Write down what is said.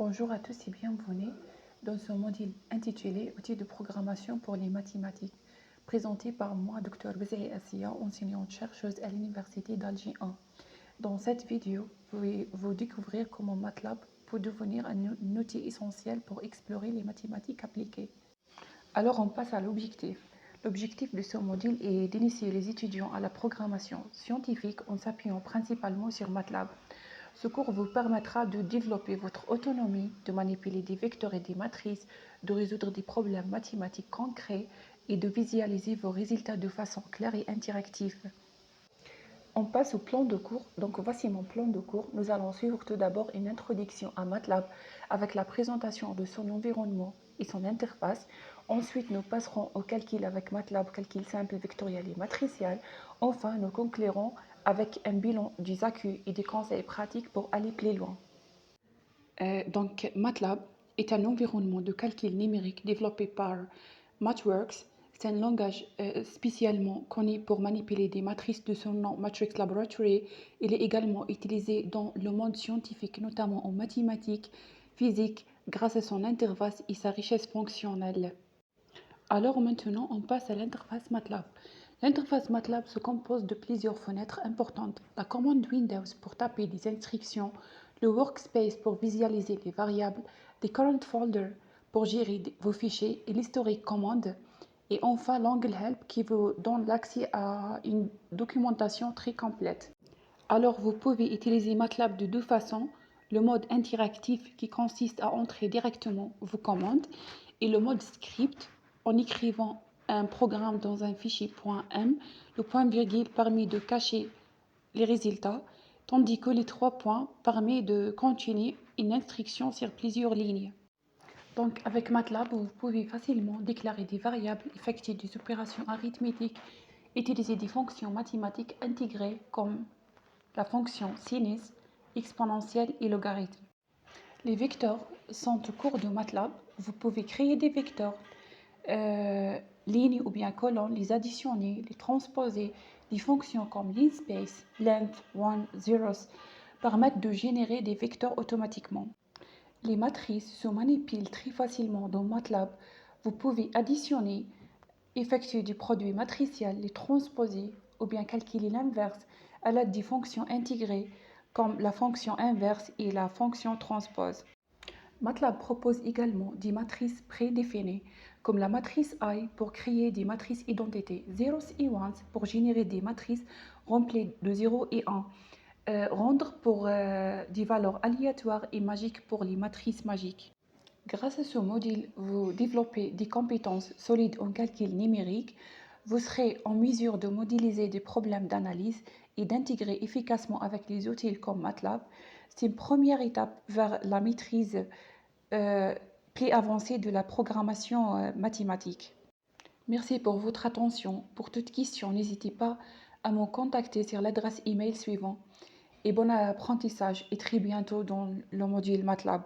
Bonjour à tous et bienvenue dans ce module intitulé Outils de programmation pour les mathématiques, présenté par moi, Dr Bezaï Assia, enseignante-chercheuse à l'Université d'Alger 1. Dans cette vidéo, vous découvrir comment MATLAB peut devenir un outil essentiel pour explorer les mathématiques appliquées. Alors on passe à l'objectif. L'objectif de ce module est d'initier les étudiants à la programmation scientifique en s'appuyant principalement sur MATLAB. Ce cours vous permettra de développer votre autonomie, de manipuler des vecteurs et des matrices, de résoudre des problèmes mathématiques concrets et de visualiser vos résultats de façon claire et interactive. On passe au plan de cours. Donc voici mon plan de cours. Nous allons suivre tout d'abord une introduction à MATLAB avec la présentation de son environnement et son interface. Ensuite, nous passerons au calcul avec MATLAB, calcul simple, vectoriel et matriciel. Enfin, nous conclurons avec un bilan des accus et des conseils pratiques pour aller plus loin. Donc MATLAB est un environnement de calcul numérique développé par MathWorks. C'est un langage spécialement connu pour manipuler des matrices de son nom Matrix Laboratory. Il est également utilisé dans le monde scientifique, notamment en mathématiques, physique, grâce à son interface et sa richesse fonctionnelle. Alors maintenant, on passe à l'interface MATLAB. L'interface MATLAB se compose de plusieurs fenêtres importantes. La commande Windows pour taper des instructions, le Workspace pour visualiser les variables, les Current Folder pour gérer vos fichiers et l'historique commande. Et enfin, l'angle Help qui vous donne l'accès à une documentation très complète. Alors, vous pouvez utiliser MATLAB de deux façons. Le mode interactif qui consiste à entrer directement vos commandes et le mode script en écrivant un programme dans un fichier .m. Le point-virgule permet de cacher les résultats, tandis que les 3 points permettent de continuer une instruction sur plusieurs lignes. Donc avec MATLAB, vous pouvez facilement déclarer des variables, effectuer des opérations arithmétiques, utiliser des fonctions mathématiques intégrées comme la fonction sinus, exponentielle et logarithme. Les vecteurs sont au cours de MATLAB. Vous pouvez créer des vecteurs, lignes ou bien colonnes, les additionner, les transposer. Des fonctions comme linspace, length, one, zeros permettent de générer des vecteurs automatiquement. Les matrices se manipulent très facilement dans MATLAB. Vous pouvez additionner, effectuer du produit matriciel, les transposer ou bien calculer l'inverse à l'aide des fonctions intégrées comme la fonction inverse et la fonction transpose. MATLAB propose également des matrices prédéfinies comme la matrice I pour créer des matrices identités, zeros et ones pour générer des matrices remplies de 0 et 1, rendre pour des valeurs aléatoires et magiques pour les matrices magiques. Grâce à ce module, vous développez des compétences solides en calcul numérique. Vous serez en mesure de modéliser des problèmes d'analyse et d'intégrer efficacement avec les outils comme MATLAB. C'est une première étape vers la maîtrise plus avancée de la programmation mathématique. Merci pour votre attention. Pour toute question, n'hésitez pas à me contacter sur l'adresse email suivante. Et bon apprentissage et très bientôt dans le module MATLAB.